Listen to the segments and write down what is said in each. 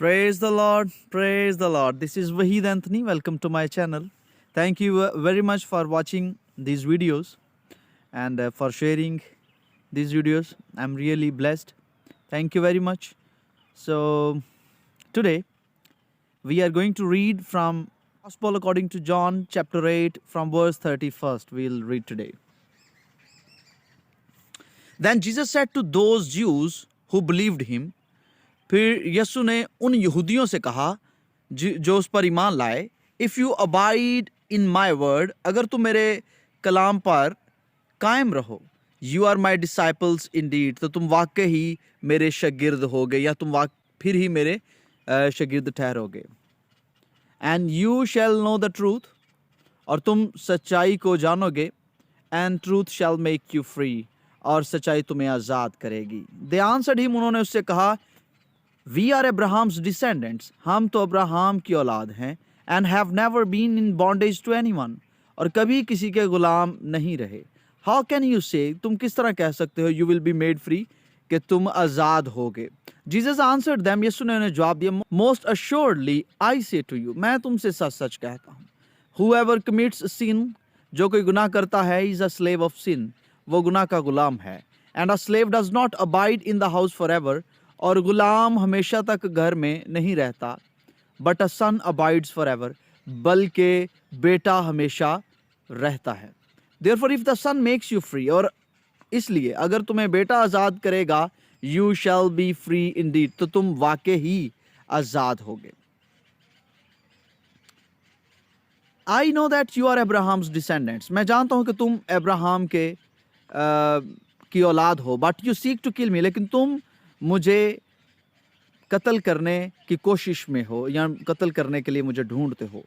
Praise the Lord, praise the Lord. This is Wahid Anthony. Welcome to my channel. Thank you very much for watching these videos and for sharing these videos. I'm really blessed. Thank you very much. So, today we are going to read from Gospel according to John, chapter 8, from verse 31st. We'll read today. Then Jesus said to those Jews who believed him, फिर यीशु ने उन यहूदियों से कहा जो उस पर ईमान लाए, if you abide in my word, अगर तुम मेरे कलाम पर कायम रहो, you are my disciples indeed, तो तुम वाकई ही मेरे शागिर्द होगे या तुम फिर ही मेरे शागिर्द ठहरोगे. And you shall know the truth, और तुम सच्चाई को जानोगे, and truth shall make you free, और सच्चाई तुम्हें आज़ाद करेगी. दे आंसर्ड हिम, उन्होंने उससे कहा, वी आर अब्राहम्स डिसेंडेंट्स, हम तो अब्राहम की औलाद हैं, and have never been in bondage to anyone, और कभी किसी के गुलाम नहीं रहे. हाउ कैन यू से, तुम किस तरह कह सकते हो, you will be made free, कि तुम आज़ाद होगे. जीसस आंसर्ड देम, यीशु ने उन्हें जवाब दिया, मोस्ट अश्योर्डली आई से टू यू, मैं तुमसे सच सच कहता हूँ, हूएवर कमिट्स सिन, जो कोई गुनाह करता है, is a slave of sin, वो गुनाह का गुलाम है. And a slave does not abide in the house for ever, और गुलाम हमेशा तक घर में नहीं रहता. But a son abides for ever, बल्कि बेटा हमेशा रहता है. Therefore if the son makes you free, और इसलिए अगर तुम्हें बेटा आज़ाद करेगा, you shall be free indeed, तो तुम वाकई ही आज़ाद होगे. I know that you are Abraham's descendants, मैं जानता हूं कि तुम अब्राहम की औलाद हो. But you seek to kill me, लेकिन तुम मुझे कत्ल करने की कोशिश में हो, या कत्ल करने के लिए मुझे ढूंढते हो.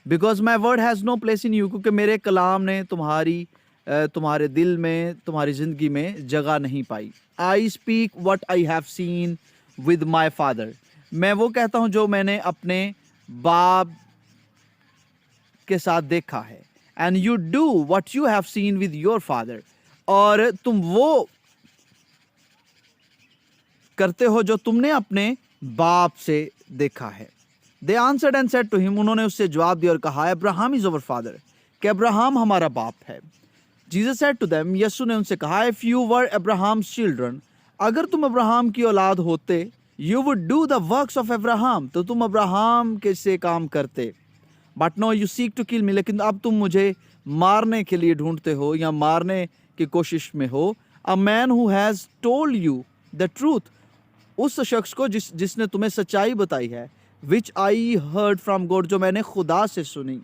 Because my word has no place in you, क्योंकि मेरे कलाम ने तुम्हारे दिल में, तुम्हारी ज़िंदगी में जगह नहीं पाई. I speak what I have seen with my father, मैं वो कहता हूँ जो मैंने अपने बाप के साथ देखा है. And you do what you have seen with your father, और तुम वो करते हो जो तुमने अपने बाप से देखा है. They answered and said to him, उन्होंने उससे जवाब दिया और कहा, अब्राहम इज अवर फादर, कि अब्राहम हमारा बाप है. जीसस सेड टू देम, यीशु ने उनसे कहा, if you were Abraham's children, अगर तुम अब्राहम की औलाद होते, you would do the works of Abraham, तो तुम अब्राहम के से काम करते. But no you seek to kill me, लेकिन अब तुम मुझे मारने के लिए ढूंढते हो या मारने की कोशिश में हो. A man who has told you the truth, उस शख्स को जिसने तुम्हें सच्चाई बताई है, which I heard from God, जो मैंने खुदा से सुनी.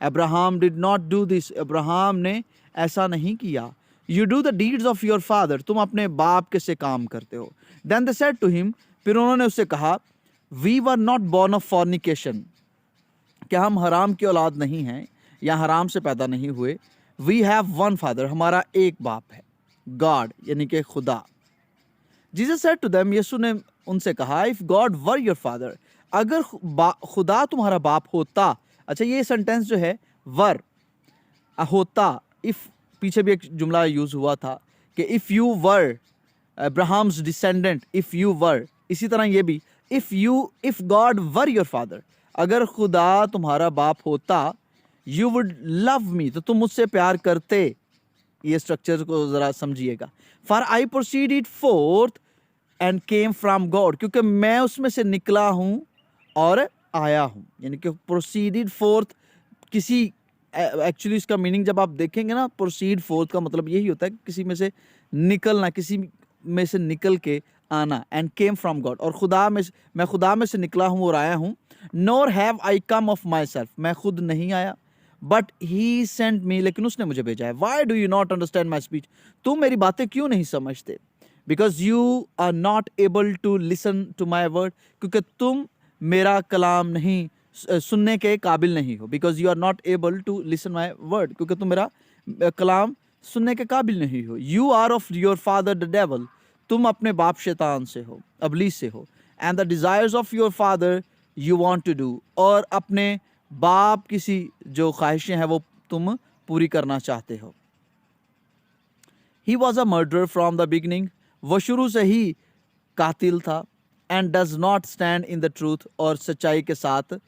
Abraham did not do this, Abraham ने ऐसा नहीं किया. You do the deeds of your father, तुम अपने बाप के से काम करते हो. Then they said to him, फिर उन्होंने उससे कहा, we were not born of fornication, क्या हम हराम की औलाद नहीं हैं या हराम से पैदा नहीं हुए. वी हैव वन फादर, हमारा एक बाप है, गॉड, यानी कि खुदा. जीसस सेड टू देम, यीशु ने उनसे कहा, if God were your father, अगर खुदा तुम्हारा बाप होता. अच्छा, ये सेंटेंस जो है वर होता, इफ पीछे भी एक जुमला यूज हुआ था कि if you were Abraham's descendant, if you were, इसी तरह ये भी if God were your father, अगर खुदा तुम्हारा बाप होता, यू वुड लव मी, तो तुम मुझसे प्यार करते. ये स्ट्रक्चर को जरा समझिएगा. For I proceeded forth and came from God, क्योंकि मैं उसमें से निकला हूँ और आया हूँ. यानी कि प्रोसीडेड फोर्थ, किसी एक्चुअली इसका मीनिंग जब आप देखेंगे ना, प्रोसीड फोर्थ का मतलब यही होता है कि किसी में से निकलना, किसी में से निकल के आना. एंड केम फ्रॉम गॉड, और मैं खुदा में से निकला हूँ और आया हूँ. Nor have I come of myself, मैं खुद नहीं आया, बट ही सेंट मी, लेकिन उसने मुझे भेजा है. Why do you not understand my speech, तुम मेरी बातें क्यों नहीं समझते. Because you are not able to listen to my word, क्योंकि तुम मेरा कलाम नहीं सुनने के काबिल नहीं हो. Because you are not able to listen my word, क्योंकि तुम मेरा कलाम सुनने के काबिल नहीं हो. You are of your father the devil, तुम अपने बाप शैतान से हो, अबलीस से हो. And the desires of your father you want to do, और अपने बाप किसी जो ख्वाहिशें हैं वो तुम पूरी करना चाहते हो. He was a murderer from the beginning, वो शुरू से ही कातिल था. And does not stand in the truth, और सच्चाई के साथ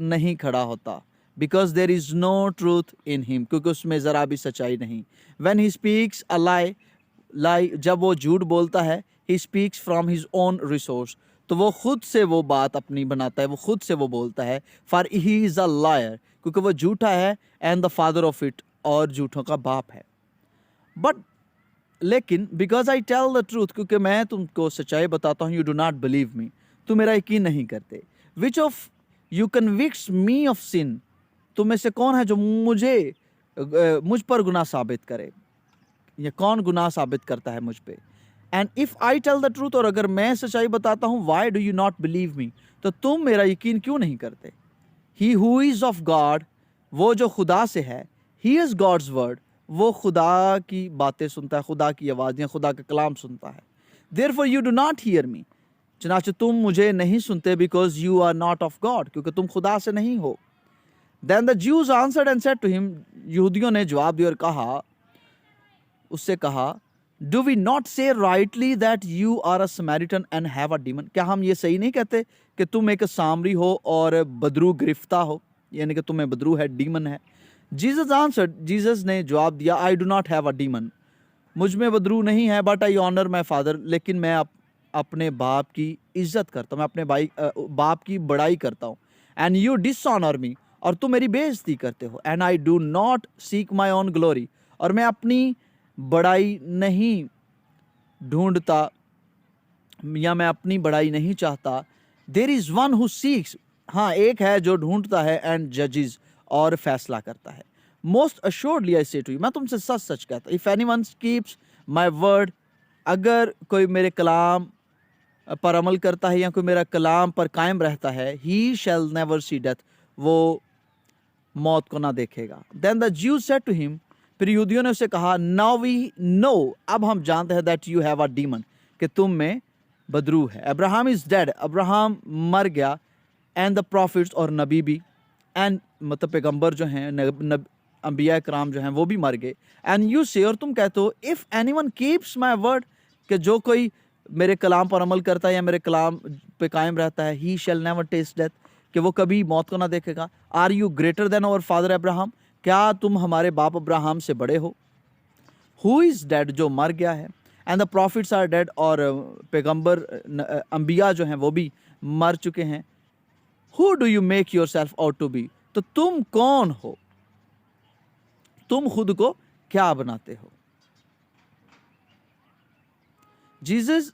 नहीं खड़ा होता, because there is no truth in him, क्योंकि उसमें ज़रा भी सच्चाई नहीं। वेन ही स्पीक्स अ लाई, जब वो झूठ बोलता है, he speaks from his own resource, तो वो खुद से वो बात अपनी बनाता है, वो खुद से वो बोलता है। For he is a liar, क्योंकि वो झूठा है, and the father of it, और झूठों का बाप है। बट लेकिन because I tell the truth, क्योंकि मैं तुमको सच्चाई बताता हूँ, you do not believe me, तुम मेरा यकीन नहीं करते। Which of you convicts me of sin, तुम में से कौन है जो मुझ पर गुनाह साबित करे, या कौन गुनाह साबित करता है मुझ पे। And if I tell the truth, और अगर मैं सच्चाई बताता हूँ, why do you not believe me, तो तुम मेरा यकीन क्यों नहीं करते। He who is of God, वो जो खुदा से है, ही इज गॉड्स वर्ड, वो खुदा की बातें सुनता है, खुदा की आवाज़ या खुदा का कलाम सुनता है। Therefore you do not hear me, चुनाचे तुम मुझे नहीं सुनते, because you are not of God, क्योंकि तुम खुदा से नहीं हो। Then the Jews answered and said to him, यहूदियों ने जवाब दिया और कहा, उससे कहा, do we not say rightly that you are a Samaritan and have a demon, क्या हम ये सही नहीं कहते कि तुम एक सामरी हो और बदरू गिरफ्ता हो, यानी कि तुम्हें बदरू है, डीमन है। जीसस आंसर्ड, जीसस ने जवाब दिया, I do not have a demon, मुझ में बदरू नहीं है, but I honour my father, लेकिन मैं अपने बाप की इज्जत करता हूँ, मैं अपने बाप की बड़ाई करता हूँ। एंड यू डिसऑनर मी, और तुम मेरी बेइज्जती करते हो। And I do not seek my own glory, और मैं अपनी बड़ाई नहीं ढूंढता, या मैं अपनी बड़ाई नहीं चाहता। There is one who seeks, हाँ एक है जो ढूंढता है, एंड जजेस, और फैसला करता है। मोस्ट अश्योर्डली आई से टू यू, मैं तुमसे सच सच कहता, if anyone keeps my word, अगर कोई मेरे कलाम पर अमल करता है, या कोई मेरा कलाम पर कायम रहता है, he shall never see death, वो मौत को ना देखेगा। Then the Jews said to him, फिर यहूदियों ने उसे कहा, नाउ वी नो, अब हम जानते हैं, that you have a demon, कि तुम में बदरू है। अब्राहम इज डेड, अब्राहम मर गया, एंड द प्रॉफिट्स, और नबी भी, एंड मतलब पैगंबर जो हैं, अंबिया कराम जो हैं, वो भी मर गए। एंड यू से, और तुम कहते हो, if anyone keeps my word, कि जो कोई मेरे कलाम पर अमल करता है या मेरे कलाम पे कायम रहता है, he shall never taste death, कि वो कभी मौत को ना देखेगा। Are you greater than our father Abraham, क्या तुम हमारे बाप अब्राहम से बड़े हो। हु इज़ डेड, जो मर गया है, and the prophets are dead, और पैगंबर अंबिया जो हैं वो भी मर चुके हैं। Who do you make yourself out to be, तो तुम कौन हो, तुम खुद को क्या बनाते हो। जीसस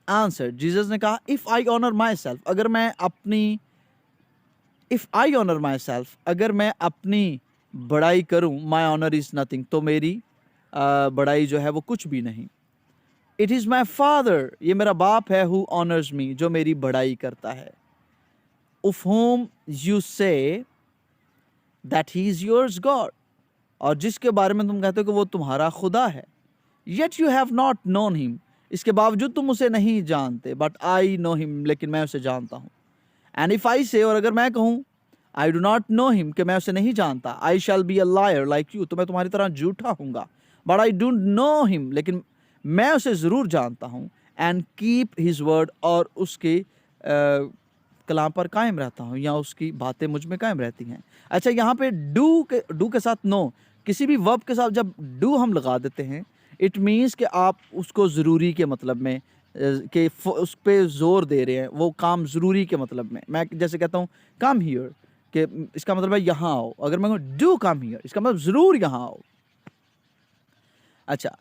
आंसर, जीसस ने कहा, if I honour myself, अगर मैं अपनी, if I honour myself, अगर मैं अपनी बड़ाई करूं, माई ऑनर इज नथिंग, तो मेरी बड़ाई जो है वो कुछ भी नहीं। इट इज़ माई फादर, ये मेरा बाप है, हु ऑनर्स मी, जो मेरी बड़ाई करता है। Of home you say that he is yours God, और जिसके बारे में तुम कहते हो कि वो तुम्हारा खुदा है। Yet you have not known him, इसके बावजूद तुम उसे नहीं जानते, बट आई नो हिम, लेकिन मैं उसे जानता हूँ। एंड इफ आई से, और अगर मैं कहूँ, I do not know him, कि मैं उसे नहीं जानता, I shall be a liar like you, तो मैं तुम्हारी तरह झूठा हूँगा। But I don't know him, लेकिन मैं उसे ज़रूर जानता हूँ। एंड कीप हिज वर्ड, और उसके कलाम पर कायम रहता हूँ, या उसकी बातें मुझ में कायम रहती हैं। अच्छा, यहाँ पे डू के साथ नो, किसी भी वर्ब के साथ जब डू हम लगा देते हैं, इट मीन्स कि आप उसको ज़रूरी के मतलब में, कि उस पर जोर दे रहे हैं, वो काम ज़रूरी के मतलब में। मैं जैसे कहता हूँ कम हियर, कि इसका मतलब है यहाँ आओ। अगर मैं कहूँ डू कम हियर, इसका मतलब ज़रूर यहाँ आओ। अच्छा,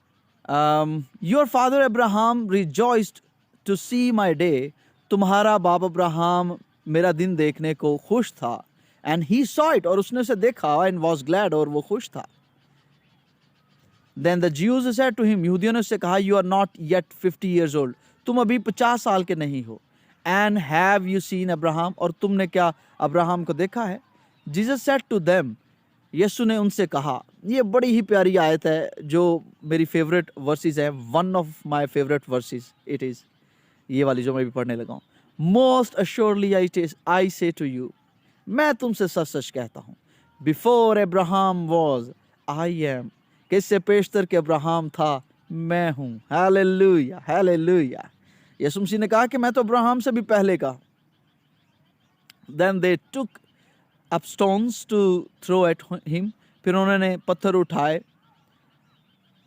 your father Abraham rejoiced to see my day, तुम्हारा बाप अब्राहम मेरा दिन देखने को खुश था। एंड ही सॉ इट, और उसने उसे देखा, एंड वॉज ग्लैड, और वो खुश था। Then the Jews said to him, यहूदियों ने उससे कहा, you are not yet 50 years old, तुम अभी 50 साल के नहीं हो। And have you seen Abraham, और तुमने क्या अब्राहम को देखा है। जीसस सेड टू देम, यीशु ने उनसे कहा, ये बड़ी ही प्यारी आयत है जो मेरी फेवरेट वर्सेस है, one of my favourite versus it is, ये वाली जो मैं भी पढ़ने लगा हूँ। मोस्ट अश्योरली आई से टू यू, मैं तुमसे सच सच कहता हूँ, before Abraham was I am, कि इससे पेशतर के अब्राहम था, मैं हूँ। Hallelujah, hallelujah. यीशु मसीह ने कहा कि मैं तो अब्राहम से भी पहले का। Then they took up stones to throw at him. फिर उन्होंने पत्थर उठाए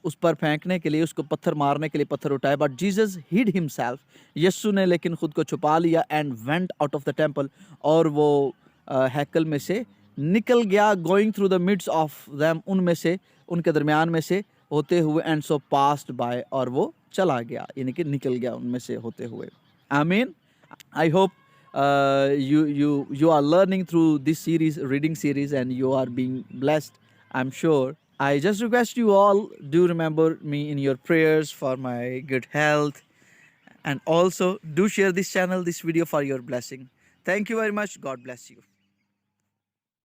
उस पर फेंकने के लिए, उसको पत्थर मारने के लिए पत्थर उठाए। बट जीसस हिड हिमसेल्फ, यीशु ने लेकिन खुद को छुपा लिया। And went out of the temple, और वो हैकल में से निकल गया। Going through the midst of them, उनमें से, उनके दरमियान में से होते हुए। एंड सो पास्ड बाय, और वो चला गया, यानी कि निकल गया उनमें से होते हुए। आमीन। I hope you are learning through this series, reading series, and you are being blessed, I'm sure. I just request you all, do remember me in your prayers for my good health, and also do share this channel, this video, for your blessing. Thank you very much. God bless you.